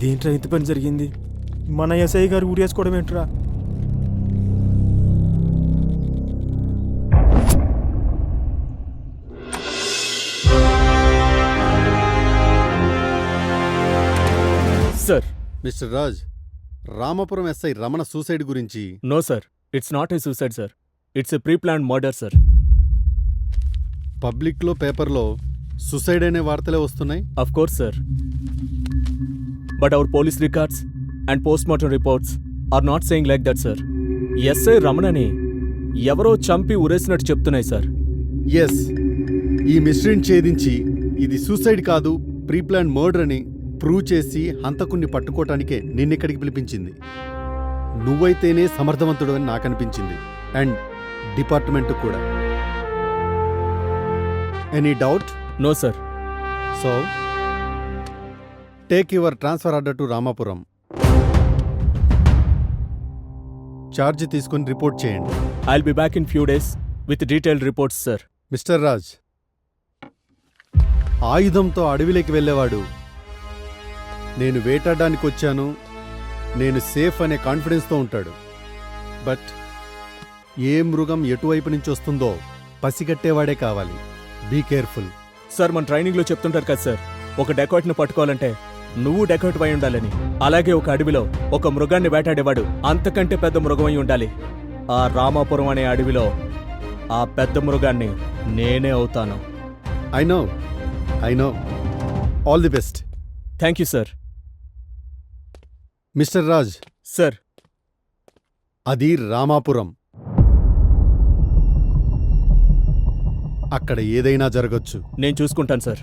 ఇదేంట్రా ఇంత పని జరిగింది? మన ఎస్ఐ గారు ఊరేసుకోవడం ఏంట్రా? Sir, mister Raj, Ramapuram SI Ramana suicide గురించి no sir, it's not a suicide sir, it's a pre planned murder sir. పబ్లిక్లో పేపర్లో సూసైడ్ అనే వార్తలే వస్తున్నాయి. Of course sir, but our police records and postmortem reports are not saying like that sir. SI రమణని ఎవరో చంపి ఉరేసినట్టు చెప్తున్నాయి సార్. ఎస్, ఈ మిస్టరీని ఛేదించి ఇది సూసైడ్ కాదు ప్రీ ప్లాన్ మర్డర్ అని ప్రూవ్ చేసి హంతకుణ్ణి పట్టుకోవటానికే నిన్నిక్కడికి పిలిపించింది. నువ్వైతేనే సమర్థవంతుడు అని నాకు అనిపించింది, అండ్ డిపార్ట్మెంట్ కూడా. Any doubt? No sir. So take your transfer order to Ramapuram. Charge తీసుకుని రిపోర్ట్ చేయండి. I'll be back in few days with detailed reports sir. Mister Raj, ఆయుధంతో అడవిలోకి వెళ్ళేవాడు నేను వేటాడడానికి వచ్చాను, నేను సేఫ్ అనే కాన్ఫిడెన్స్తో ఉంటాడు. బట్ ఏ మృగం ఎటువైపు నుంచి వస్తుందో పసిగట్టేవాడే కావాలి. Be careful. సార్, మన ట్రైనింగ్లో చెప్తుంటారు కదా సార్, ఒక డెకాట్ని పట్టుకోవాలంటే నువ్వు డెకాట్ అయి ఉండాలని. అలాగే ఒక అడవిలో ఒక మృగాన్ని వేటాడేవాడు అంతకంటే పెద్ద మృగం అయి ఉండాలి. ఆ రామాపురం అనే అడవిలో ఆ పెద్ద మృగాన్ని నేనే అవుతాను. I know. All the best. Thank you sir. Mister Raj. Sir, అది రామాపురం. అక్కడ ఏదైనా జరగచ్చు. నేను చూసుకుంటాను సార్.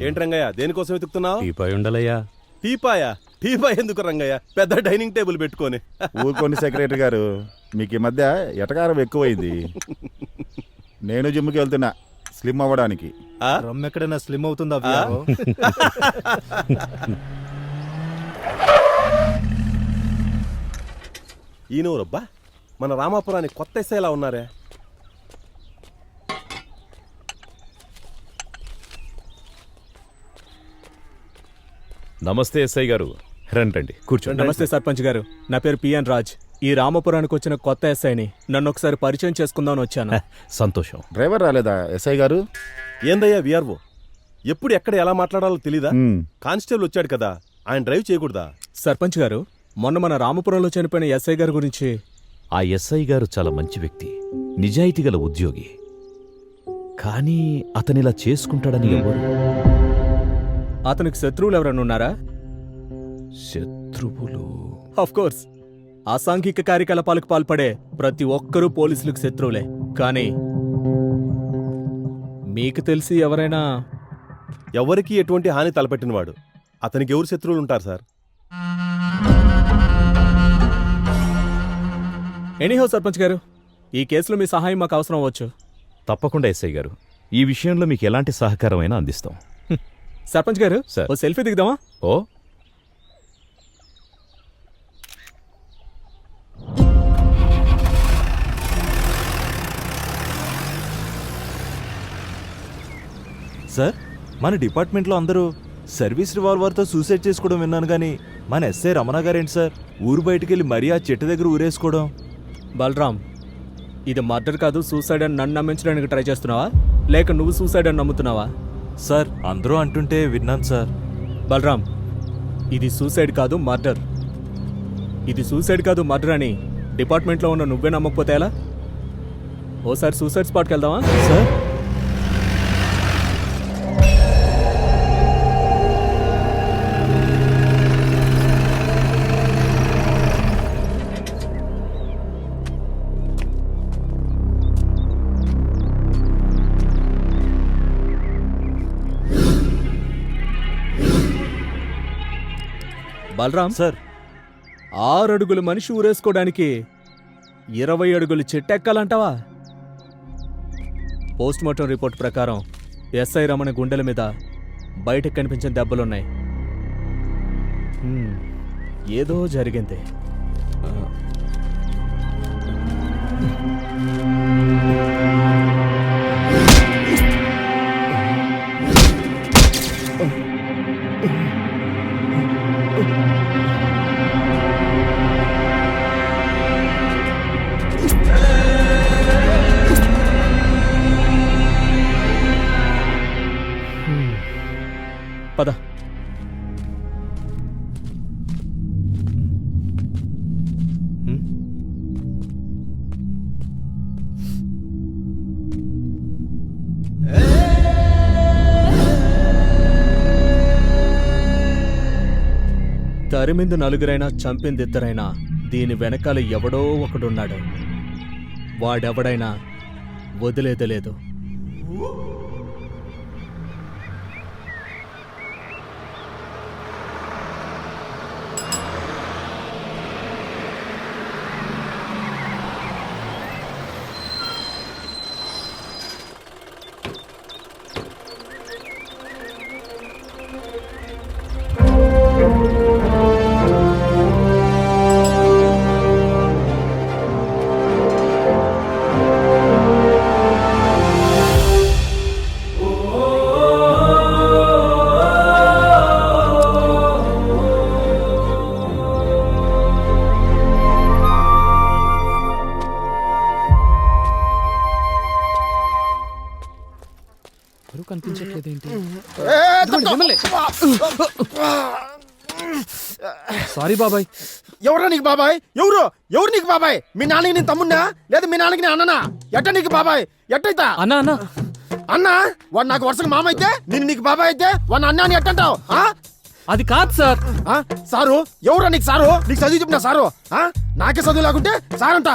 ఏంటి రంగయ్య, దేనికోసం వెతుకుతున్నావు? టీపాయ్ ఉండాలయ్యా. టీపాయ్ ఎందుకు రంగయ్య? పెద్ద డైనింగ్ టేబుల్ పెట్టుకొని. ఊరుకోండి సెక్రటరీ గారు, మీకు ఈ మధ్య ఎటకారం ఎక్కువైంది. నేను జిమ్కి వెళ్తున్నా స్లిమ్ అవ్వడానికి. రమ్ ఎక్కడైనా స్లిమ్ అవుతుందా? ఈయనూరబ్బా, మన రామాపురానికి కొత్త ఎస్ఐలా ఉన్నారే. నమస్తే ఎస్ఐ గారు, రండి కూర్చోండి. నమస్తే సర్పంచ్ గారు, నా పేరు పిఎన్ రాజ్. ఈ రామాపురానికి వచ్చిన కొత్త ఎస్ఐని. నన్ను ఒకసారి పరిచయం చేసుకుందామని వచ్చాను. సంతోషం. డ్రైవర్ రాలేదా ఎస్ఐ గారు? ఏందయ్యా విఆర్ఓ, ఎప్పుడు ఎక్కడ ఎలా మాట్లాడాలో తెలీదా? కానిస్టేబుల్ వచ్చాడు కదా, ఆయన డ్రైవ్ చేయకూడదా? సర్పంచ్ గారు, మొన్న మన రామపురంలో చనిపోయిన ఎస్ఐ గారి గురించి. ఆ ఎస్ఐ గారు చాలా మంచి వ్యక్తి, నిజాయితీ గల ఉద్యోగి. కానీ అతనిలా చేసుకుంటాడని ఎవరు? అతనికి శత్రువులు ఎవరైనా ఉన్నారా? శత్రువులు? ఆఫ్ కోర్స్, అసాంఘిక కార్యకలాపాలకు పాల్పడే ప్రతి ఒక్కరూ పోలీసులకు శత్రువులే. కానీ మీకు తెలిసి ఎవరైనా? ఎవరికి ఎటువంటి హాని తలపెట్టినవాడు అతనికి ఎవరు శత్రువులు ఉంటారు సార్? ఎనీహౌ సర్పంచ్ గారు, ఈ కేసులో మీ సహాయం మాకు అవసరం అవ్వచ్చు. తప్పకుండా ఎస్ఐ గారు, ఈ విషయంలో మీకు ఎలాంటి సహకారమైనా అందిస్తాం. సర్పంచ్ గారు, సార్. ఓ సెల్ఫీ దిగుదామా? ఓ, సార్, మన డిపార్ట్మెంట్లో అందరూ సర్వీస్ రివాల్వర్తో సూసైడ్ చేసుకోవడం విన్నాను, కానీ మన ఎస్ఐ రమణ గారేంటి సార్ ఊరు బయటికెళ్ళి మరీ ఆ చెట్టు దగ్గర ఊరేసుకోవడం? బలరామ్, ఇది మర్డర్ కాదు సూసైడ్ అని నన్ను నమ్మించడానికి ట్రై చేస్తున్నావా, లేక నువ్వు సూసైడ్ అని నమ్ముతున్నావా? సార్, అందరూ అంటుంటే విన్నాను సార్. బలరామ్, ఇది సూసైడ్ కాదు మర్డర్. ఇది సూసైడ్ కాదు మర్డర్ అని డిపార్ట్మెంట్లో ఉన్న నువ్వే నమ్మకపోతే ఎలా? ఓసారి సూసైడ్ స్పాట్కి వెళ్దామా? సార్, బలరామ్ సార్, 6 అడుగుల మనిషి ఊరేసుకోవడానికి 20 అడుగులు చెట్టెక్కాలంటావా? పోస్ట్మార్టం రిపోర్ట్ ప్రకారం ఎస్ఐ రమణ గుండెల మీద బయటకు కనిపించిన దెబ్బలున్నాయి. ఏదో జరిగింది. పద. తరిమింది నలుగురైనా చంపింది ఇద్దరైనా దీని వెనకాల ఎవడో ఒకడున్నాడు. వాడెవడైనా వదిలేదలేదు. కనిపించట్లేదేంటి? సారీ బాబాయ్. ఎవరా నీకు బాబాయ్? ఎవరు నీకు బాబాయ్? మీ నాన్నకి నేను తమ్మున్నా లేదా మీ నాన్నకి నేను అన్ననా? ఎట్ట నీకు బాబాయ్? ఎట్టయితా అన్నా అన్నా అన్నా? వాడు నాకు వరుసగా మామ అయితే నేను నీకు బాబాయ్ అయితే వాడిని అన్నా అని ఎట్టంటావు? అది కాదు సార్. సారు ఎవరా నీకు? సారు నీకు చదివి చెప్పిన సారు? నాకే చదువు లేకుంటే సారంట.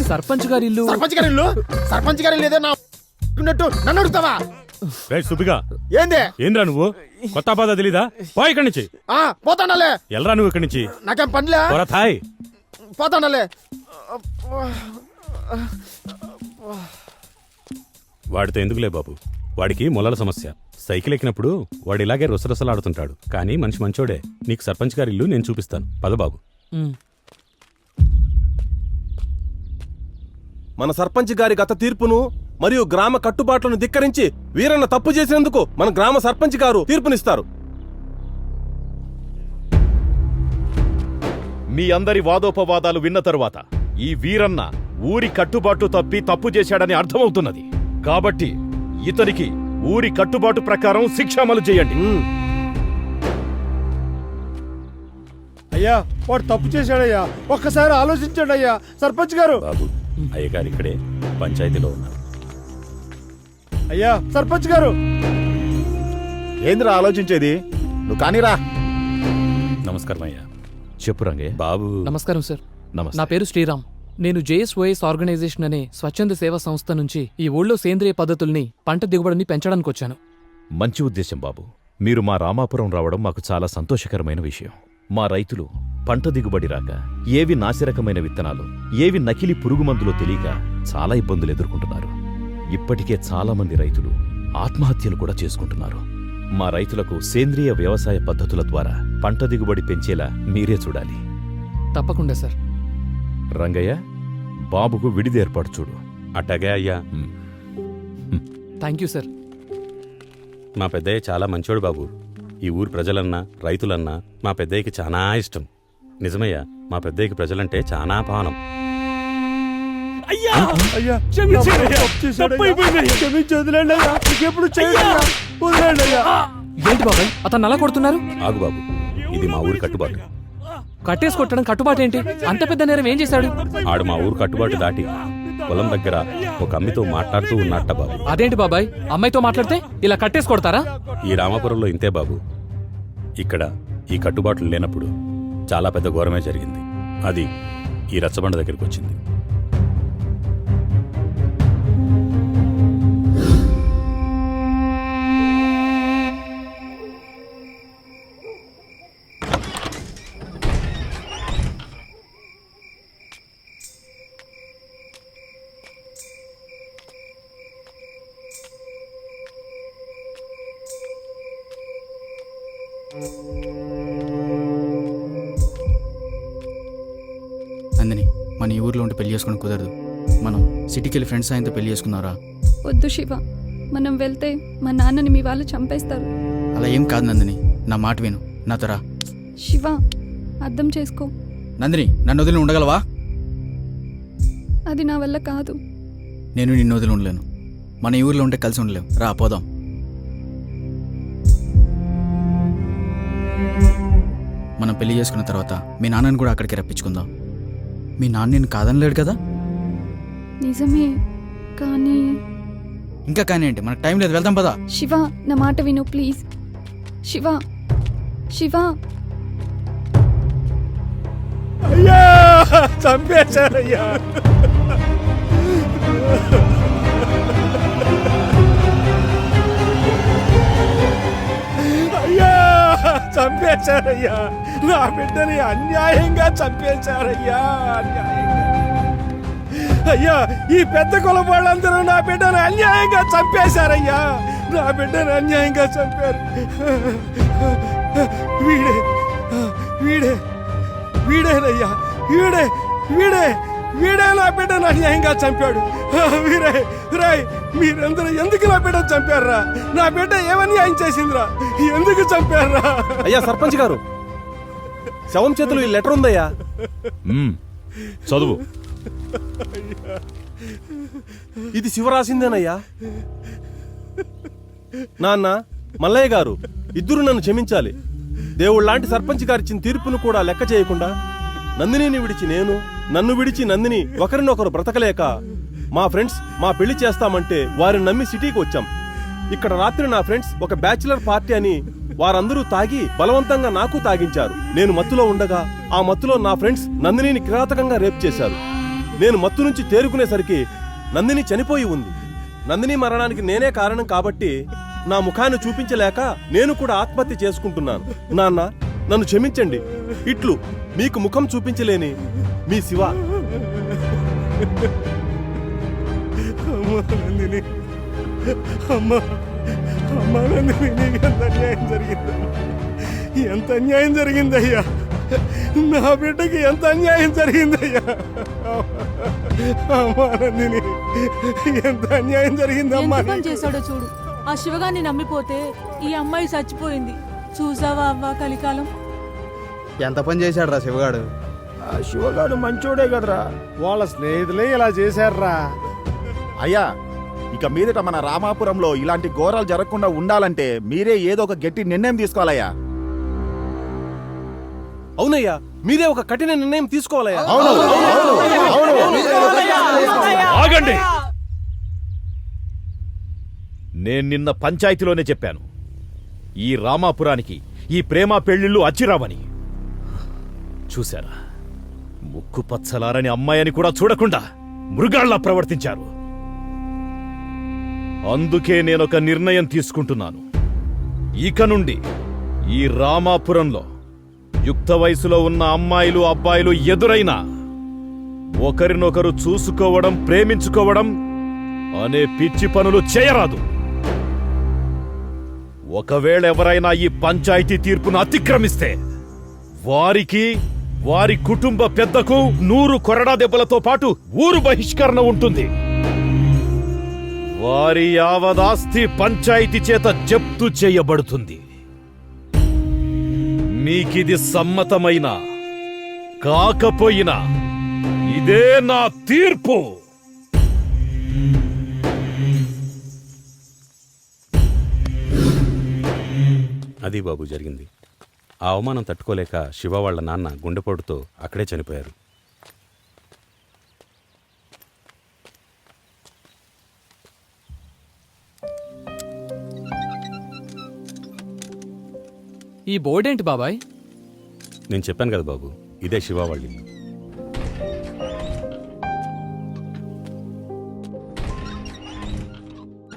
సర్పంచ్ గారి ఇల్లు. సర్పంచ్ గారి ఇల్లు? సర్పంచ్ గారి ఇల్లు ఏదో నా ఉన్నట్టు నన్ను అడుగుతావా? సుబ్బిగా ఏంది? ఏంద్రా నువ్వు? కొత్త బాధ తెలీదా? పో ఇక్కడి నుంచి. పోతాండాలే. ఎల్రా నువ్వు ఇక్కడి నుంచి. నాకేం పనిలే. థాయ్ పోతాండాలే. వాడితో ఎందుకులే బాబు, వాడికి మొలల సమస్య. సైకిల్ ఎక్కినప్పుడు వాడు ఇలాగే రుసరుసలాడుతుంటాడు. కానీ మనిషి మంచోడే. నీకు సర్పంచ్ గారి ఇల్లు నేను చూపిస్తాను. పద బాబు. మన సర్పంచ్ గారి గత తీర్పును మరియు గ్రామ కట్టుబాట్లను ధిక్కరించి వీరన్న తప్పు చేసినందుకు మన గ్రామ సర్పంచ్ గారు తీర్పునిస్తారు. మీ అందరి వాదోపవాదాలు విన్న తరువాత ఈ వీరన్న ఊరి కట్టుబాటు తప్పి తప్పు చేశాడని అర్థమవుతున్నది. కాబట్టి ఇతనికి ఊరి కట్టుబాటు ప్రకారం శిక్ష అమలు చేయండి. అయ్యా వాడు తప్పు చేశాడయ్యా, ఒక్కసారి ఆలోచించండి అయ్యా సర్పంచ్ గారు. బాబు, అయ్యగారు ఇక్కడే పంచాయతీలో ఉన్నారు. అయ్యా సర్పంచ్ గారు. ఏందిరా ఆలోచించేది? నువ్వు కానీరా. నమస్కారం అయ్యా. చెప్పు రంగయ్య. బాబు. నమస్కారం సార్. నమస్తే. నా పేరు శ్రీరామ్. నేను జేఎస్ఓఎస్ ఆర్గనైజేషన్ అనే స్వచ్ఛంద సేవా సంస్థ నుంచి ఈ ఊళ్ళో సేంద్రియ పద్ధతుల్ని, పంట దిగుబడిని పెంచడానికి వచ్చాను. మంచి ఉద్దేశం బాబు. మీరు మా రామాపురం రావడం మాకు చాలా సంతోషకరమైన విషయం. మా రైతులు పంట దిగుబడి రాక, ఏవి నాసిరకమైన విత్తనాలు, ఏవి నకిలీ పురుగుమందులో తెలియక చాలా ఇబ్బందులు ఎదుర్కొంటున్నారు. ఇప్పటికే చాలా మంది రైతులు ఆత్మహత్యలు కూడా చేసుకుంటున్నారు. మా రైతులకు సేంద్రియ వ్యవసాయ పద్ధతుల ద్వారా పంట దిగుబడి పెంచేలా మీరే చూడాలి. తప్పకుండా సార్. రంగయ్య, బాబుకు విడిది ఏర్పాటు చూడు. అట్టాగే అయ్యా. Thank you sir. మా పెద్దయ్య చాలా మంచోడు బాబు. ఈ ఊరు ప్రజలన్నా రైతులన్నా మా పెద్దయ్యకి చాలా ఇష్టం. నిజమయ్యా, మా పెద్దయ్యకి ప్రజలంటే చాలా పానం. ఏంటి బాబాయ్ అతను అలా కొడుతున్నారు? ఆగు బాబు, ఇది మా ఊరి కట్టుబాటు. కట్టేసి కొట్టడం కట్టుబాటు ఏంటి? అంత పెద్ద నేరం ఏం చేశాడు? ఆడు మా ఊరు కట్టుబాటు దాటి పొలం దగ్గర ఒక అమ్మితో మాట్లాడుతూ ఉన్నట్ట బాబు. అదేంటి బాబాయ్, అమ్మాయితో మాట్లాడితే ఇలా కట్టేసి కొడతారా? ఈ రామాపురంలో ఇంతే బాబు. ఇక్కడ ఈ కట్టుబాట్లు లేనప్పుడు చాలా పెద్ద ఘోరమే జరిగింది. అది ఈ రచ్చబండ దగ్గరికి వచ్చింది. నందిని, మన ఈ ఊర్లో ఉంటే పెళ్లి చేసుకుని కుదరదు. మనం సిటీకి వెళ్ళి ఫ్రెండ్స్ ఆయనతో పెళ్లి చేసుకుందాంరా. వద్దు శివ, మనం వెళ్తే మా నాన్నని మీ వాళ్ళు చంపేస్తారు. అలా ఏం కాదు నందిని, నా మాట విను, నాతో రా. శివ, అర్థం చేసుకో. నందిని, నన్ను వదిలి ఉండగలవా? అది నా వల్ల కాదు. నేను నిన్ను వదిలి ఉండలేను. మన ఈ ఊర్లో ఉంటే కలిసి ఉండలేం. రా పోదాం. మనం పెళ్లి చేసుకున్న తర్వాత మీ నాన్నని కూడా అక్కడికి రప్పించుకుందాం. మీ నాన్న నేను కాదనలేడు కదా? నిజమే, కానీ ఇంకా కానీ ఏంటి, మనకు టైం లేదు, వెళ్దాం పదా. శివ, నా మాట విను ప్లీజ్. శివ, శివ, అయ్యా చంపేశారయ్యా. అయ్యా చంపేశారయ్యా, నా బిడ్డని అన్యాయంగా చంపేశారయ్యా, అన్యాయంగా. అయ్యా, ఈ పెద్ద కులం వాళ్ళందరూ నా బిడ్డను అన్యాయంగా చంపేశారయ్యా, నా బిడ్డను అన్యాయంగా చంపారు. వీడే వీడే వీడేనయ్యా, వీడే వీడే వీడే నా బిడ్డను అన్యాయంగా చంపాడు. వీరే రాయ్, మీరందరూ ఎందుకు నా బిడ్డను చంపారా? నా బిడ్డ ఏమన్యాయం చేసిందిరా? ఎందుకు చంపారా? అయ్యా సర్పంచ్ గారు, శవం చేతులు ఈ లెటర్ ఉందయ్యా. చదువు. ఇది శివ రాసిందేనయ్యా. నాన్న, మల్లయ్య గారు, ఇద్దరు నన్ను క్షమించాలి. దేవుళ్ళలాంటి సర్పంచ్ గారిచ్చిన తీర్పును కూడా లెక్క చేయకుండా నందినిని విడిచి నేను, నన్ను విడిచి నందిని ఒకరినొకరు బ్రతకలేక మా ఫ్రెండ్స్ మా పెళ్లి చేస్తామంటే వారిని నమ్మి సిటీకి వచ్చాం. ఇక్కడ రాత్రి నా ఫ్రెండ్స్ ఒక బ్యాచిలర్ పార్టీ అని వారందరూ తాగి బలవంతంగా నాకు తాగించారు. నేను మత్తులో ఉండగా ఆ మత్తులో నా ఫ్రెండ్స్ నందినిని కిరాతకంగా రేప్ చేశారు. నేను మత్తు నుంచి తేరుకునేసరికి నందిని చనిపోయి ఉంది. నందిని మరణానికి నేనే కారణం కాబట్టి నా ముఖాన్ని చూపించలేక నేను కూడా ఆత్మహత్య చేసుకుంటున్నాను. నాన్న, నన్ను క్షమించండి. ఇట్లు మీకు ముఖం చూపించలేని మీ శివ. నందిని, అమ్మా అమ్మా నందిని, నీకు ఎంత అన్యాయం జరిగింది, ఎంత అన్యాయం జరిగిందయ్యా, నా బిడ్డకి ఎంత అన్యాయం జరిగిందయ్యా. అమ్మా నందిని, ఎంత అన్యాయం జరిగిందమ్మా. ఎంత పని చేశాడో చూడు. ఆ శివగాన్ని నమ్మిపోతే ఈ అమ్మాయి చచ్చిపోయింది. చూసావా అవ్వ కలికాలం. ఎంత పని చేశాడు రా శివగాడు. ఆ శివగాడు మంచోడే కదరా, వాళ్ళ స్నేహితులే ఇలా చేశారా. అయ్యా, ఇక మీదట మన రామాపురంలో ఇలాంటి ఘోరాలు జరగకుండా ఉండాలంటే మీరే ఏదో ఒక గట్టి నిర్ణయం తీసుకోవాలయ్యా. అవునయ్యా, మీరే ఒక కఠిన నిర్ణయం తీసుకోవాలయ్యా. ఆగండి. నేను నిన్న పంచాయతీలోనే చెప్పాను, ఈ రామాపురానికి ఈ ప్రేమ పెళ్లిళ్ళు అచ్చిరావని. చూశారా, ముక్కు పచ్చలారని అమ్మాయిని కూడా చూడకుండా మృగాళ్లా ప్రవర్తించారు. అందుకే నేనొక నిర్ణయం తీసుకుంటున్నాను. ఇక నుండి ఈ రామాపురంలో యుక్త వయసులో ఉన్న అమ్మాయిలు అబ్బాయిలు ఎదురైనా ఒకరినొకరు చూసుకోవడం, ప్రేమించుకోవడం అనే పిచ్చి పనులు చేయరాదు. ఒకవేళ ఎవరైనా ఈ పంచాయతీ తీర్పును అతిక్రమిస్తే వారికి, వారి కుటుంబ పెద్దకు 100 కొరడా దెబ్బలతో పాటు ఊరు బహిష్కరణ ఉంటుంది. వారి యావదాస్తి పంచాయతీ చేత జప్తు చేయబడుతుంది. మీకిది సమ్మతమైనా కాకపోయినా ఇదే నా తీర్పు. అది బాబు జరిగింది. ఆ అవమానం తట్టుకోలేక శివ వాళ్ళ నాన్న గుండెపోటుతో అక్కడే చనిపోయారు. ఈ బోర్డేంటి బాబాయ్? నేను చెప్పాను కదా బాబు, ఇదే శివ వాళ్ళ ఇల్లు.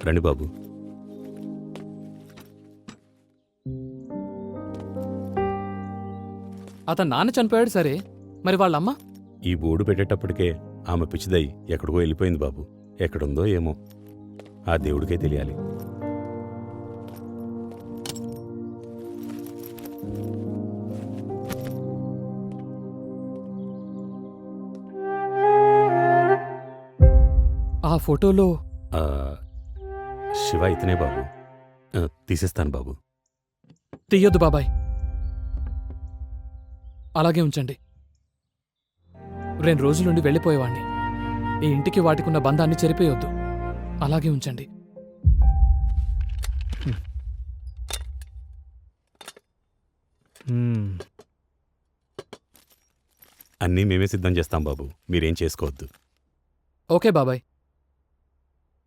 రండి బాబు. అతను నాన్న చనిపోయాడు సరే, మరి వాళ్ళమ్మ? ఈ బోర్డు పెట్టేటప్పటికే ఆమె పిచ్చిదై ఎక్కడికో వెళ్ళిపోయింది బాబు. ఎక్కడుందో ఏమో, ఆ దేవుడికే తెలియాలి. ఫోటోలో ఆ, శివ ఇతనే బాబు. తీసేస్తాను బాబు. తీయొద్దు బాబాయ్, అలాగే ఉంచండి. 2 రోజుల నుండి వెళ్ళిపోయేవాణ్ణి. ఈ ఇంటికి వాటికున్న బంధాన్ని చెరిపేయొద్దు. అలాగే ఉంచండి. అన్నీ మేమే సిద్ధం చేస్తాం బాబు, మీరేం చేసుకోవద్దు. ఓకే బాబాయ్.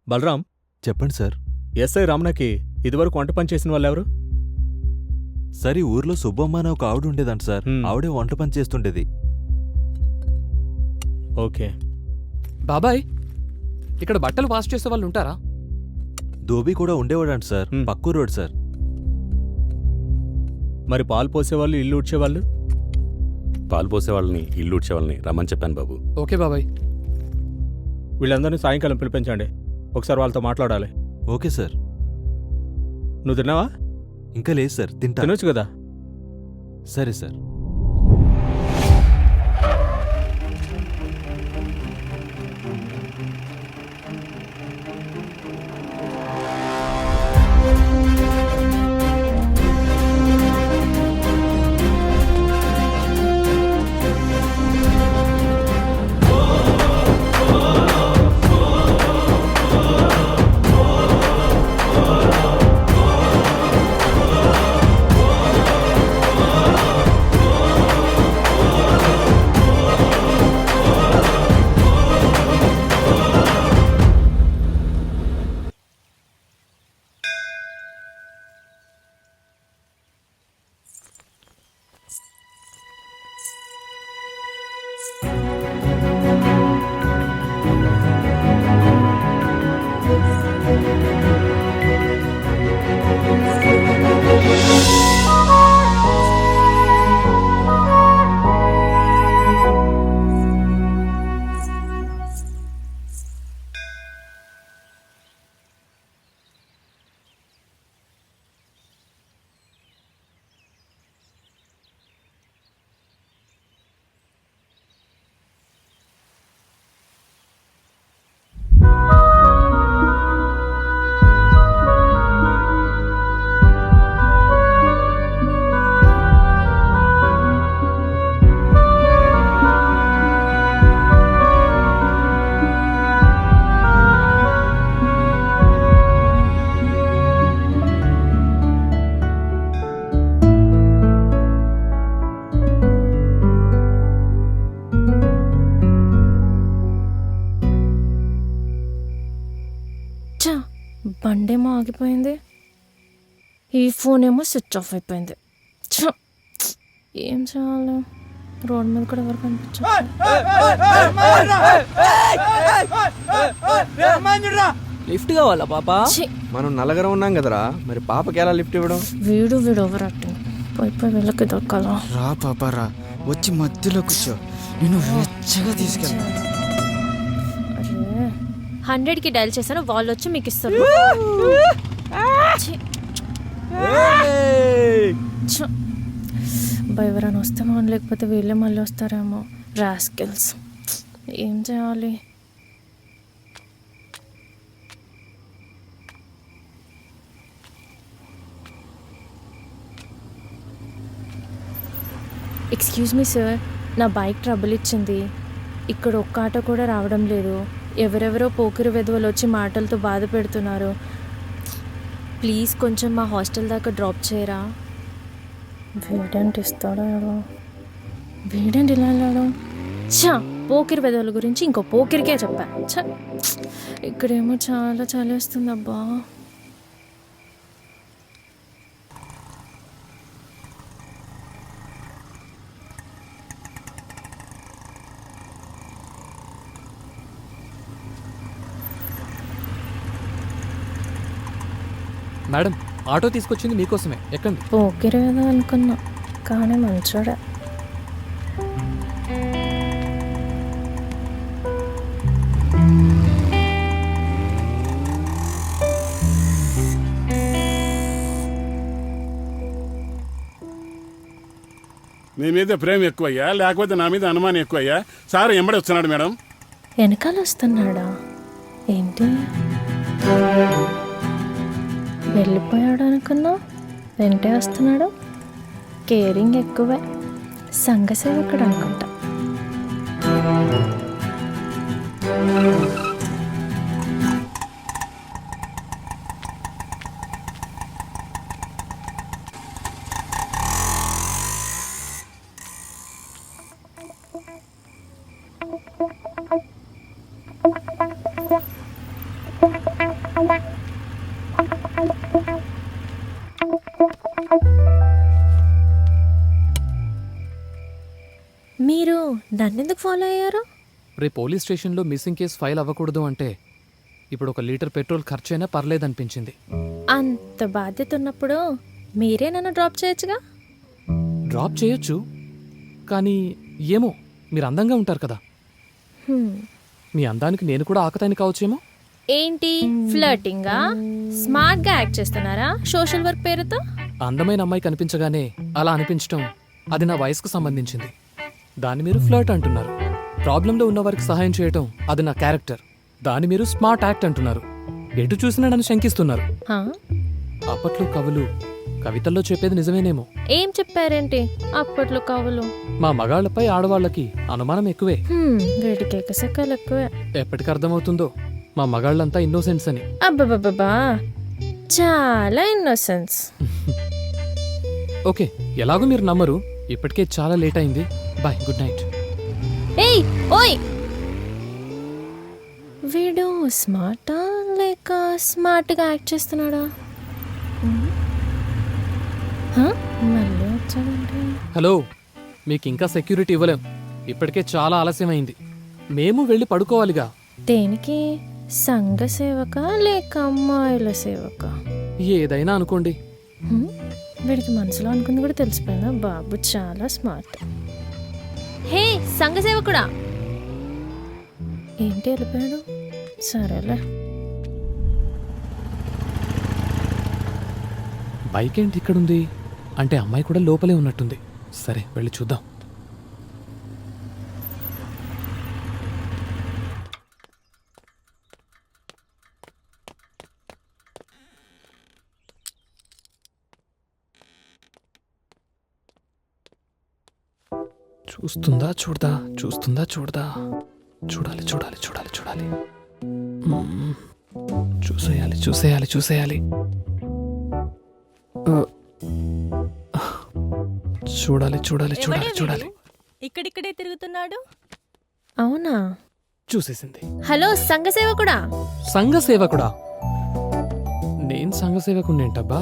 బలరాం, చెప్పండి సార్. ఎస్ఐ రమణకి ఇదివరకు వంట పని చేసిన వాళ్ళు ఎవరు? సార్ ఈ ఊర్లో సుబ్బమ్మ అనే ఒక ఆవిడ ఉండేదంట సార్. ఆవిడే వంట పని చేస్తుండేది. ఓకే. బాబాయ్, ఇక్కడ బట్టలు వాష్ చేసే వాళ్ళు ఉంటారా? ధోబీ కూడా ఉండేవాడంట సార్. పక్కూరు రోడ్ సార్. మరి పాలు పోసేవాళ్ళు, ఇల్లు ఊడ్చేవాళ్ళు? పాలు పోసే వాళ్ళని, ఇల్లు ఊడ్చే వాళ్ళని రమ్మని చెప్పాను బాబు. ఓకే బాబాయ్. వీళ్ళందరినీ సాయంకాలం పిలిపించండి, ఒకసారి వాళ్ళతో మాట్లాడాలి. Okay sir. నువ్వు తిన్నావా? ఇంకా లేదు సార్, తినొచ్చు కదా. సరే సార్. బండేమో ఆగిపోయింది, ఈ ఫోన్ ఏమో స్విచ్ ఆఫ్ అయిపోయింది. ఏం చేయాలి? రోడ్ మీద కూడా ఎవరు కనిపించారు? లిఫ్ట్ కావాలా పాప? మనం నలుగురం ఉన్నాం కదరా, మరి పాపకి ఎలా లిఫ్ట్ ఇవ్వడం? వీడు ఓవర్ యాక్టింగ్. పోయి వెళ్ళకి దొక్కాలా? రా పాపా రా, వచ్చి మధ్యలో కూర్చో, నేను వెచ్చగా తీసుకెళ్ళా. 100కి డైల్ చేశాను, వాళ్ళు వచ్చి మీకు ఇస్తారు. ఎవరైనా వస్తేమో, లేకపోతే వీళ్ళే మళ్ళీ వస్తారేమో. రాస్కెల్స్. ఏం చేయాలి? ఎక్స్క్యూజ్ మీ సార్, నా బైక్ ట్రబుల్ ఇచ్చింది. ఇక్కడ ఒక్క ఆటో కూడా రావడం లేదు. ఎవరెవరో పోకిరి వెధవలు వచ్చి మాటలతో బాధ పెడుతున్నారు. ప్లీజ్ కొంచెం మా హాస్టల్ దాకా డ్రాప్ చేయరా? వీడేంటి ఇస్తాడో ఎవరో, వీడేంటి ఇలా వెళ్ళాడు? చా, పోకిరి వెధవల గురించి ఇంకో పోకిరికే చెప్పా. చ, ఇక్కడేమో చాలా చలేస్తుంది అబ్బా. మేడం, ఆటో తీసుకొచ్చింది మీకోసమే, ఎక్కండి. పోకిరేదో అనుకున్నా, కానీ మంచోడే. నీ మీద ప్రేమ ఎక్కువయ్యా, లేకపోతే నా మీద అనుమానం ఎక్కువయ్యా? సార్ ఎంబడి వస్తున్నాడు మేడం. వెనకాల వస్తున్నాడా? ఏంటి వెళ్ళిపోయాడు అనుకున్నా, వెంటే వస్తున్నాడు. కేరింగ్ ఎక్కువే, సంఘసేవకుడు అనుకుంటా. మీరు నన్నెందుకు ఫాలో అయ్యారు? రేపు పోలీస్ స్టేషన్లో మిస్సింగ్ కేసు ఫైల్ అవ్వకూడదు అంటే ఇప్పుడు 1 లీటర్ పెట్రోల్ ఖర్చైనా పర్లేదనిపించింది. అంత బాధ్యత ఉన్నప్పుడు మీరే నన్ను డ్రాప్ చేయొచ్చుగా. డ్రాప్ చేయొచ్చు, కానీ ఏమో మీరు అందంగా ఉంటారు కదా, మీ అందానికి నేను కూడా ఆకతాయిని కావచ్చేమో. ఏంటి ఫ్లర్టింగా? స్మార్ట్గా యాక్ట్ చేస్తున్నారా సోషల్ వర్క్ పేరుతో? అందమైన అమ్మాయి కనిపించగానే అలా అనిపించటం అది నా వయసుకు సంబంధించింది. దాన్ని మీరు ఫ్లర్ట్ అంటున్నారు. ప్రాబ్లంలో ఉన్న వారికి సహాయం చేయటం అది నా క్యారెక్టర్. దాన్ని మీరు స్మార్ట్ యాక్ట్ అంటున్నారు. ఎటు చూసినా నన్ను శంకిస్తున్నారు. హా? అప్పట్లో కవులు కవితల్లో చెప్పేది నిజమేనేమో. ఏం చెప్పారేంటి అప్పట్లో కవులు? మా మగాళ్లపై ఆడవాళ్ళకి అనుమానం ఎక్కువే. వీటికి ఎకసెక్కలు ఎక్కువే. ఎప్పటికి అర్థమవుతుందో మా మగాళ్ళంతా ఇన్నోసెంట్స్ అని. అబ్బబ్బబ్బా, చాలా ఇన్నోసెన్స్. ఓకే, ఎలాగో మీరు నమ్మరు. ఇప్పటికే చాలా లేట్ అయింది. Bye, good night. ఏయ్ ఓయ్, వీడు స్మార్టా లేక స్మార్ట్గా యాక్ట్ చేస్తున్నాడా? మళ్ళీ వచ్చాడంటే. హలో, మీకు ఇంకా సెక్యూరిటీ ఇవ్వలేం. ఇప్పటికే చాలా ఆలస్యమైంది. మేము వెళ్ళి పడుకోవాలిగా. దేనికి? సంఘ సేవక లేక అమ్మాయిల సేవక? ఏదైనా అనుకోండి. వీడికి మనసులో అనుకుంది కూడా తెలిసిపోయిందా? బాబు చాలా స్మార్ట్. హే సంఘ సేవకుడా, ఏంటి వెళ్ళిపోయాడు? సరేలే. బైక్ ఏంటి ఇక్కడుంది? అంటే అమ్మాయి కూడా లోపలే ఉన్నట్టుంది. సరే, వెళ్ళి చూద్దాం. చూస్తుందా చూడదా, చూస్తుందా చూడదా, చూడాలి చూడాలి చూడాలి చూడాలి, చూసేయాలి చూసేయాలి చూసేయాలి, చూడాలి చూడాలి చూడాలి చూడాలి. ఇక్కడిక్కడే తిరుగుతున్నాడు. అవునా? చూసేసింది. హలో సంఘ సేవకుడా. సంఘ సేవకుడా? నేను సంఘ సేవకుడేంటబ్బా?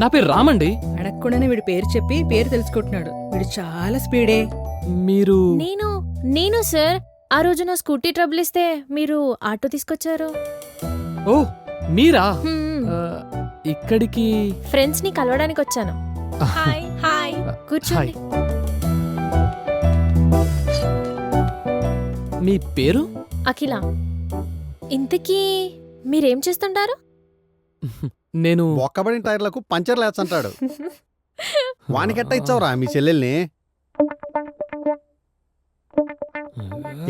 నా పేరు రామండి. అడగకుండానే వీడి పేరు చెప్పి పేరు తెలుసుకుంటున్నాడు. వీడు చాలా స్పీడే. మీరు? నేను సార్, ఆ రోజు నా స్కూటీ ట్రబుల్ ఇస్తే మీరు ఆటో తీసుకొచ్చారు. ఓ మీరా? ఇక్కడికి ఫ్రెండ్స్ ని కలవడానికి వచ్చాను. Hi hi. కూర్చోండి. మీ పేరు? అఖిల. ఇంతకీ మీరేం చేస్తుంటారు? నేను ఒక్కబడిన టైర్లకు పంచర్ లేచంటాడు. వానికెట్ట ఇచ్చావురా మీ చెల్లెల్ని?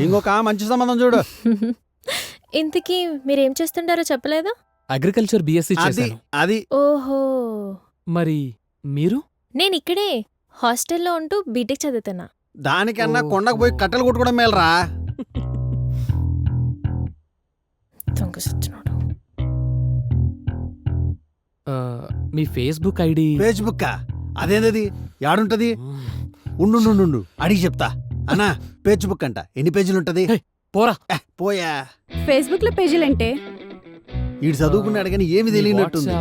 ఇంకొక మంచి సంబంధం చూడు. ఇంతకీ మీరేం చేస్తుంటారో చెప్పలేదా? అగ్రికల్చర్ బిఎస్సి చేశాను. అది. ఓహో. మరి మీరు? నేను ఇక్కడే హాస్టల్లో ఉంటూ బీటెక్ చదువుతున్నా. దానికన్నా కొండకు పోయి కట్టెలు కొట్టుకోవడం మేలరా. మీ ఫేస్బుక్ ఐడి? ఫేస్బుక్ అదేందది? యాడుంటది? ఉండు అడిగి చెప్తా. అన్నా ఫేస్బుక్ అంట ఎన్ని పేజీలుంటది? పోరా పోయా. ఫేస్బుక్ లో పేజీలంటే ఈడు చదువుకున్నాడు కానీ ఏమి తెలియనట్టుంది.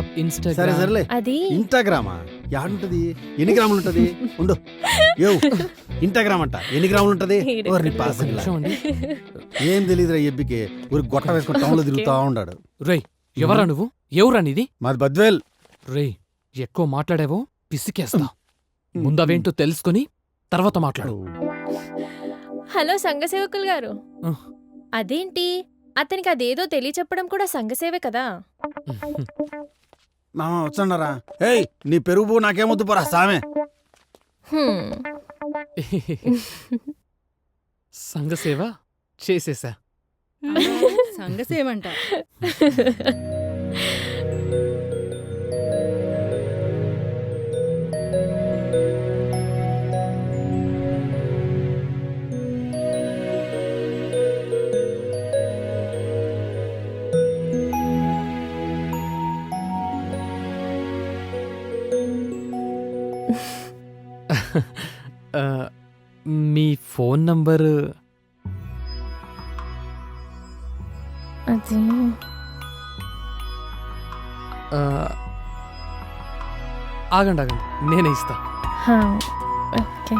సరే సరేలే. అది ఇన్స్టాగ్రామా? యాడుంటది? ఎన్ని గ్రాములు ఉంటది? ఉండు. ఇన్స్టాగ్రామ్ అంట ఎన్ని గ్రాములు ఉంటది? ఏం తెలియదురా ఎబ్బికి. ఊరి గొట్ట వేసుకుని టౌన్ లో తిరుగుతా ఉన్నాడు. రేయ్, ఎవరా నువ్వు? ఎవరా నీది? మాది బద్వేల్. రేయ్, ఎక్కువ మాట్లాడావో పిసికేస్తా. ముందవేంటో తెలుసుకుని తర్వాత మాట్లాడు. హలో సంఘ సేవకులు గారు. అదేంటి అతనికి అదేదో తెలియచెప్పడం కూడా సంఘసేవే కదా. మామ వచ్చన్నారా? ఏయ్ నీ పెరుగు నాకేమొద్దు పోరా సామె. సంఘసేవ చేసేసా. సంగతి ఏమంటారు? ఆ, మీ ఫోన్ నంబర్ అది ఆగండి నేనే ఇస్తా. ఓకే